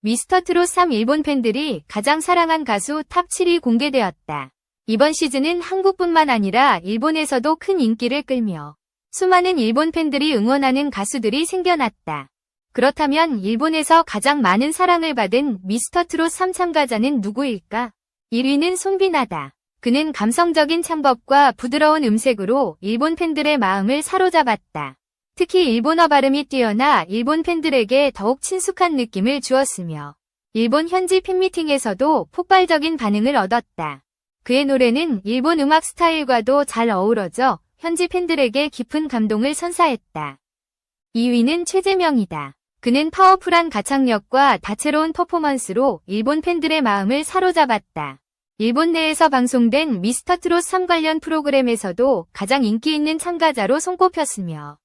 미스터트롯 3 일본 팬들이 가장 사랑한 가수 탑 7이 공개되었다. 이번 시즌은 한국뿐만 아니라 일본에서도 큰 인기를 끌며 수많은 일본 팬들이 응원하는 가수들이 생겨났다. 그렇다면 일본에서 가장 많은 사랑을 받은 미스터트롯 3 참가자는 누구일까? 1위는 송비나다. 그는 감성적인 창법과 부드러운 음색으로 일본 팬들의 마음을 사로잡았다. 특히 일본어 발음이 뛰어나 일본 팬들에게 더욱 친숙한 느낌을 주었으며 일본 현지 팬미팅에서도 폭발적인 반응을 얻었다. 그의 노래는 일본 음악 스타일과도 잘 어우러져 현지 팬들에게 깊은 감동을 선사했다. 2위는 최재명이다. 그는 파워풀한 가창력과 다채로운 퍼포먼스로 일본 팬들의 마음을 사로잡았다. 일본 내에서 방송된 미스터트롯 3 관련 프로그램에서도 가장 인기 있는 참가자로 손꼽혔으며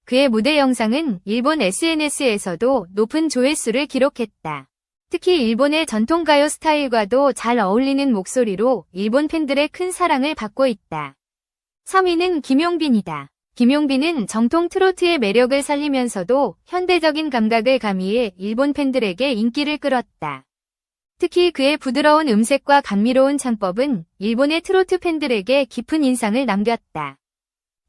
그의 무대 영상은 일본 SNS에서도 높은 조회수를 기록했다. 특히 일본의 전통가요 스타일과도 잘 어울리는 목소리로 일본 팬들의 큰 사랑을 받고 있다. 3위는 김용빈이다. 김용빈은 정통 트로트의 매력을 살리면서도 현대적인 감각을 가미해 일본 팬들에게 인기를 끌었다. 특히 그의 부드러운 음색과 감미로운 창법은 일본의 트로트 팬들에게 깊은 인상을 남겼다.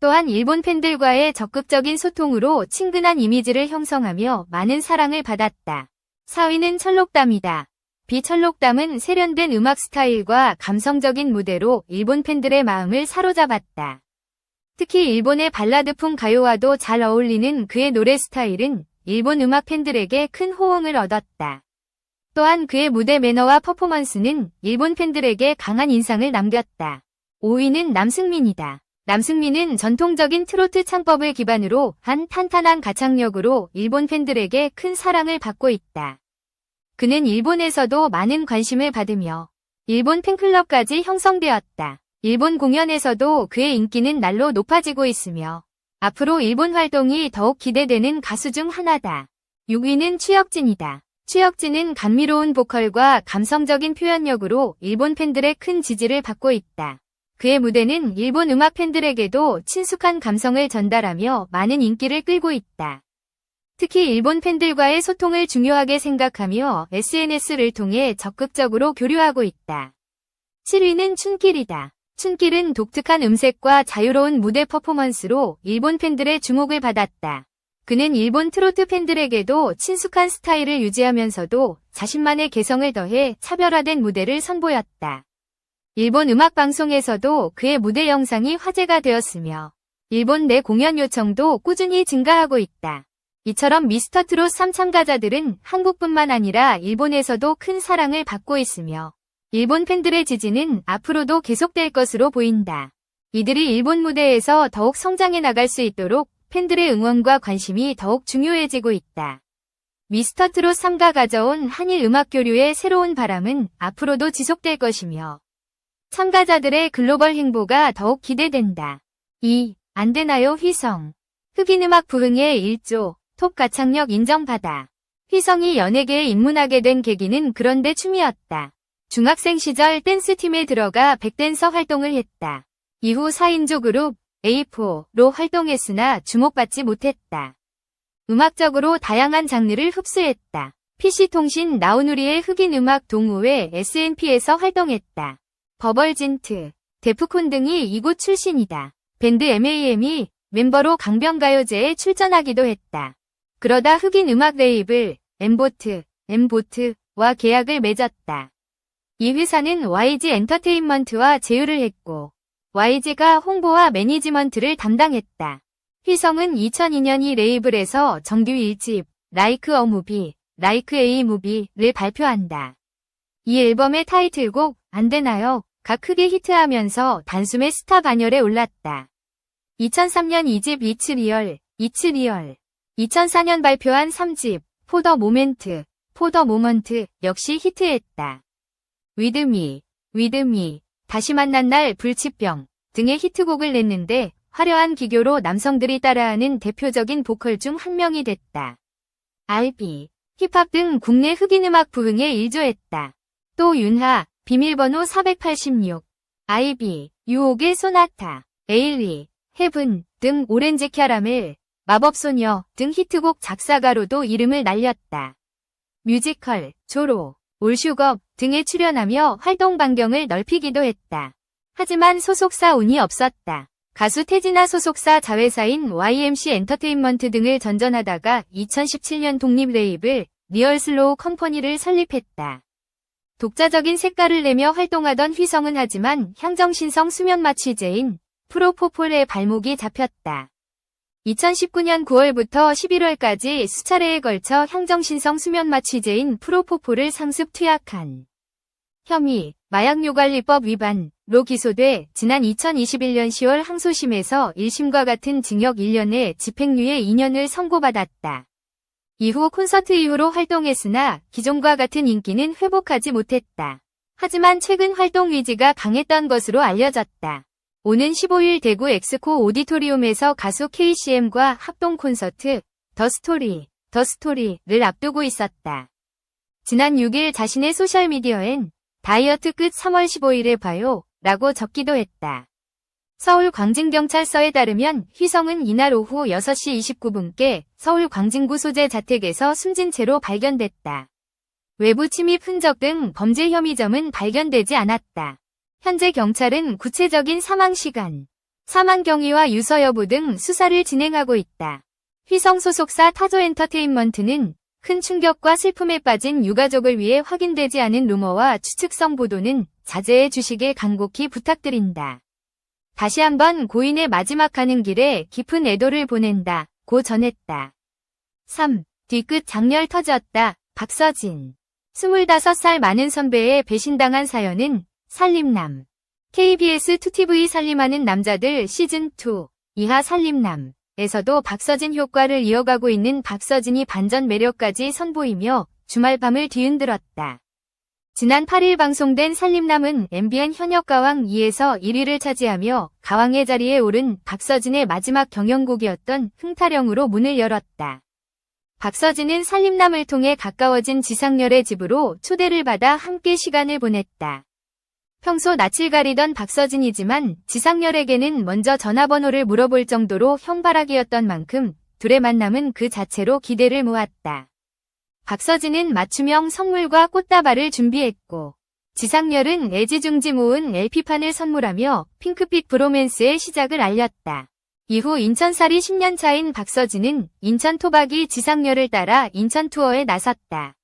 또한 일본 팬들과의 적극적인 소통으로 친근한 이미지를 형성하며 많은 사랑을 받았다. 4위는 철록담이다. 비철록담은 세련된 음악 스타일과 감성적인 무대로 일본 팬들의 마음을 사로잡았다. 특히 일본의 발라드풍 가요와도 잘 어울리는 그의 노래 스타일은 일본 음악 팬들에게 큰 호응을 얻었다. 또한 그의 무대 매너와 퍼포먼스는 일본 팬들에게 강한 인상을 남겼다. 5위는 남승민이다. 남승민은 전통적인 트로트 창법을 기반으로 한 탄탄한 가창력으로 일본 팬들에게 큰 사랑을 받고 있다. 그는 일본에서도 많은 관심을 받으며 일본 팬클럽까지 형성되었다. 일본 공연에서도 그의 인기는 날로 높아지고 있으며 앞으로 일본 활동이 더욱 기대되는 가수 중 하나다. 6위는 추혁진이다. 추혁진은 감미로운 보컬과 감성적인 표현력으로 일본 팬들의 큰 지지를 받고 있다. 그의 무대는 일본 음악 팬들에게도 친숙한 감성을 전달하며 많은 인기를 끌고 있다. 특히 일본 팬들과의 소통을 중요하게 생각하며 SNS를 통해 적극적으로 교류하고 있다. 7위는 춘길이다. 춘길은 독특한 음색과 자유로운 무대 퍼포먼스로 일본 팬들의 주목을 받았다. 그는 일본 트로트 팬들에게도 친숙한 스타일을 유지하면서도 자신만의 개성을 더해 차별화된 무대를 선보였다. 일본 음악 방송에서도 그의 무대 영상이 화제가 되었으며 일본 내 공연 요청도 꾸준히 증가하고 있다. 이처럼 미스터트롯 3 참가자들은 한국뿐만 아니라 일본에서도 큰 사랑을 받고 있으며 일본 팬들의 지지는 앞으로도 계속될 것으로 보인다. 이들이 일본 무대에서 더욱 성장해 나갈 수 있도록 팬들의 응원과 관심이 더욱 중요해지고 있다. 미스터트롯 3가 가져온 한일 음악 교류의 새로운 바람은 앞으로도 지속될 것이며 참가자들의 글로벌 행보가 더욱 기대된다. 2. 안되나요 휘성. 흑인음악 부흥의 1조, 톱 가창력 인정받아. 휘성이 연예계에 입문하게 된 계기는 그런데 춤이었다. 중학생 시절 댄스팀에 들어가 백댄서 활동을 했다. 이후 4인조 그룹 A4로 활동했으나 주목받지 못했다. 음악적으로 다양한 장르를 흡수했다. PC통신 나우누리의 흑인음악 동호회 SNP에서 활동했다. 버벌진트, 데프콘 등이 이곳 출신이다. 밴드 MAM이 멤버로 강변가요제에 출전하기도 했다. 그러다 흑인 음악 레이블 엠보트와 계약을 맺었다. 이 회사는 YG 엔터테인먼트와 제휴를 했고 YG가 홍보와 매니지먼트를 담당했다. 휘성은 2002년 이 레이블에서 정규 1집 Like a Movie, Like a Movie를 발표한다. 이 앨범의 타이틀곡 안되나요? 가 크게 히트하면서 단숨에 스타 반열에 올랐다. 2003년 2집 이츠리얼 2004년 발표한 3집 포더 모먼트 역시 히트했다. 위드미, 다시 만난 날 불치병 등의 히트곡을 냈는데 화려한 기교로 남성들이 따라하는 대표적인 보컬 중 한 명이 됐다. RB, 힙합 등 국내 흑인음악 부흥에 일조했다. 또 윤하, 비밀번호 486, 아이비, 유옥의 소나타, 에일리, 헤븐 등 오렌지 캐러멜, 마법소녀 등 히트곡 작사가로도 이름을 날렸다. 뮤지컬, 조로, 올슈겁 등에 출연하며 활동 반경을 넓히기도 했다. 하지만 소속사 운이 없었다. 가수 태진아 소속사 자회사인 YMC 엔터테인먼트 등을 전전하다가 2017년 독립 레이블 리얼슬로우 컴퍼니를 설립했다. 독자적인 색깔을 내며 활동하던 휘성은 하지만 향정신성 수면마 취재인 프로포폴의 발목이 잡혔다. 2019년 9월부터 11월까지 수차례에 걸쳐 향정신성 수면마 취재인 프로포폴을 상습 투약한 혐의, 마약류관리법 위반로 기소돼 지난 2021년 10월 항소심에서 1심과 같은 징역 1년에 집행유예 2년을 선고받았다. 이후 콘서트 이후로 활동했으나 기존과 같은 인기는 회복하지 못했다. 하지만 최근 활동 의지가 강했던 것으로 알려졌다. 오는 15일 대구 엑스코 오디토리움에서 가수 KCM과 합동 콘서트 더 스토리를 앞두고 있었다. 지난 6일 자신의 소셜미디어엔 다이어트 끝 3월 15일에 봐요 라고 적기도 했다. 서울 광진경찰서에 따르면 휘성은 이날 오후 6시 29분께 서울 광진구 소재 자택에서 숨진 채로 발견됐다. 외부 침입 흔적 등 범죄 혐의점은 발견되지 않았다. 현재 경찰은 구체적인 사망 시간, 사망 경위와 유서 여부 등 수사를 진행하고 있다. 휘성 소속사 타조엔터테인먼트는 큰 충격과 슬픔에 빠진 유가족을 위해 확인되지 않은 루머와 추측성 보도는 자제해 주시길 간곡히 부탁드린다. 다시 한번 고인의 마지막 가는 길에 깊은 애도를 보낸다. 고 전했다. 3. 뒤끝 장렬 터졌다. 박서진. 25살 많은 선배에 배신당한 사연은 살림남. KBS 2TV 살림하는 남자들 시즌2 이하 살림남에서도 박서진 효과를 이어가고 있는 박서진이 반전 매력까지 선보이며 주말 밤을 뒤흔들었다. 지난 8일 방송된 살림남은 MBN 현역 가왕 2에서 1위를 차지하며 가왕의 자리에 오른 박서진의 마지막 경연곡이었던 흥타령으로 문을 열었다. 박서진은 살림남을 통해 가까워진 지상렬의 집으로 초대를 받아 함께 시간을 보냈다. 평소 낯을 가리던 박서진이지만 지상렬에게는 먼저 전화번호를 물어볼 정도로 형바락이었던 만큼 둘의 만남은 그 자체로 기대를 모았다. 박서진은 맞춤형 선물과 꽃다발을 준비했고 지상렬은 애지중지 모은 LP판을 선물하며 핑크빛 브로맨스의 시작을 알렸다. 이후 인천살이 10년차인 박서진은 인천 토박이 지상렬을 따라 인천 투어에 나섰다.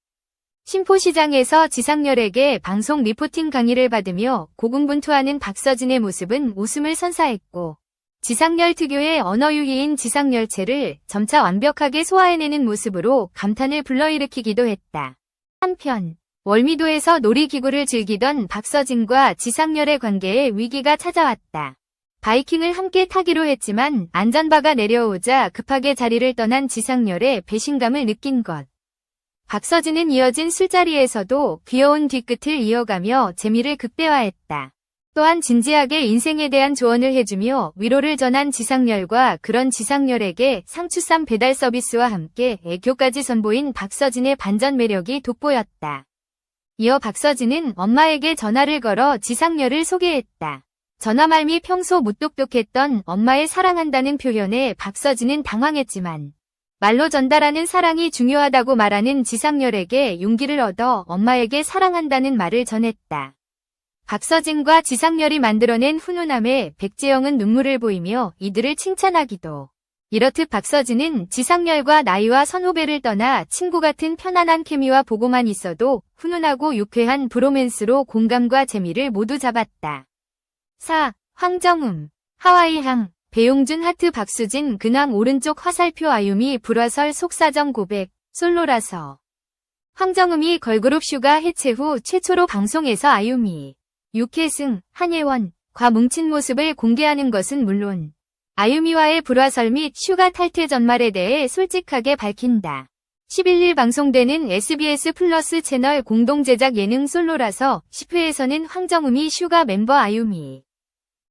신포시장에서 지상렬에게 방송 리포팅 강의를 받으며 고군분투하는 박서진의 모습은 웃음을 선사했고 지상렬 특유의 언어유희인 지상렬체를 점차 완벽하게 소화해내는 모습으로 감탄을 불러일으키기도 했다. 한편 월미도에서 놀이기구를 즐기던 박서진과 지상렬의 관계에 위기가 찾아왔다. 바이킹을 함께 타기로 했지만 안전바가 내려오자 급하게 자리를 떠난 지상렬의 배신감을 느낀 것. 박서진은 이어진 술자리에서도 귀여운 뒤끝을 이어가며 재미를 극대화했다. 또한 진지하게 인생에 대한 조언을 해주며 위로를 전한 지상렬과 그런 지상렬에게 상추쌈 배달 서비스와 함께 애교까지 선보인 박서진의 반전 매력이 돋보였다. 이어 박서진은 엄마에게 전화를 걸어 지상렬을 소개했다. 전화 말미 평소 무뚝뚝했던 엄마의 사랑한다는 표현에 박서진은 당황했지만 말로 전달하는 사랑이 중요하다고 말하는 지상렬에게 용기를 얻어 엄마에게 사랑한다는 말을 전했다. 박서진과 지상렬이 만들어낸 훈훈함에 백재영은 눈물을 보이며 이들을 칭찬하기도. 이렇듯 박서진은 지상렬과 나이와 선후배를 떠나 친구 같은 편안한 케미와 보고만 있어도 훈훈하고 유쾌한 브로맨스로 공감과 재미를 모두 잡았다. 4. 황정음. 하와이항. 배용준 하트 박수진 근황 오른쪽 화살표 아유미 불화설 속사정 고백 솔로라서. 황정음이 걸그룹 슈가 해체 후 최초로 방송에서 아유미, 육혜승, 한예원과 뭉친 모습을 공개하는 것은 물론 아유미와의 불화설 및 슈가 탈퇴 전말에 대해 솔직하게 밝힌다. 11일 방송되는 SBS 플러스 채널 공동제작 예능 솔로라서 10회에서는 황정음이 슈가 멤버 아유미,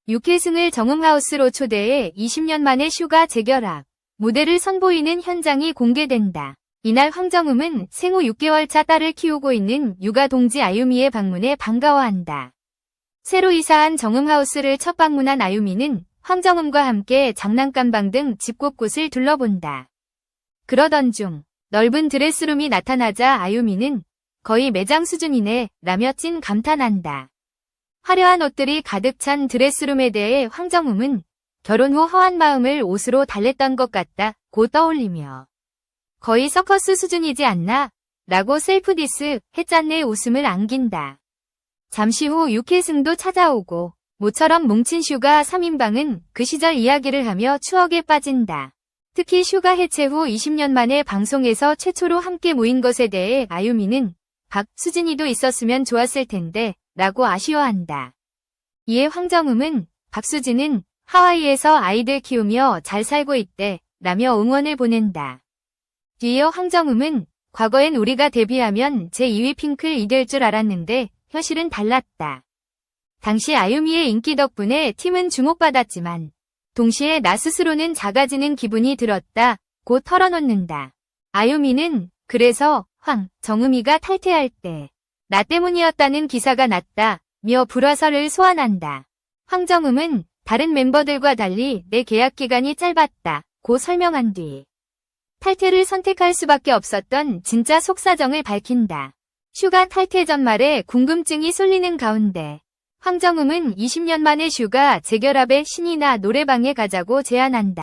육혜승을 정음하우스로 초대해 20년 만에 슈가 재결합 무대를 선보이는 현장이 공개된다. 이날 황정음은 생후 6개월 차 딸을 키우고 있는 육아 동지 아유미의 방문에 반가워한다. 새로 이사한 정음하우스를 첫 방문한 아유미는 황정음과 함께 장난감방 등 집 곳곳을 둘러본다. 그러던 중 넓은 드레스룸이 나타나자 아유미는 거의 매장 수준이네 라며 찐 감탄한다. 화려한 옷들이 가득 찬 드레스룸에 대해 황정음은 결혼 후 허한 마음을 옷으로 달랬던 것 같다고 떠올리며 거의 서커스 수준이지 않나? 라고 셀프디스 해짠내 웃음을 안긴다. 잠시 후 육혜승도 찾아오고 모처럼 뭉친 슈가 3인방은 그 시절 이야기를 하며 추억에 빠진다. 특히 슈가 해체 후 20년 만에 방송에서 최초로 함께 모인 것에 대해 아유미는 박수진이도 있었으면 좋았을 텐데 라고 아쉬워한다. 이에 황정음은 박수진은 하와이에서 아이들 키우며 잘 살고 있대 라며 응원을 보낸다. 뒤이어 황정음은 과거엔 우리가 데뷔하면 제2위 핑클이 될 줄 알았는데 현실은 달랐다. 당시 아유미의 인기 덕분에 팀은 주목받았지만 동시에 나 스스로는 작아지는 기분이 들었다 고 털어놓는다. 아유미는 그래서 황정음이가 탈퇴할 때 나 때문이었다는 기사가 났다며 불화설을 소환한다. 황정음은 다른 멤버들과 달리 내 계약 기간이 짧았다고 설명한 뒤 탈퇴를 선택할 수밖에 없었던 진짜 속사정을 밝힌다. 슈가 탈퇴 전말에 궁금증이 쏠리는 가운데 황정음은 20년 만에 슈가 재결합의 신이나 노래방에 가자고 제안한다.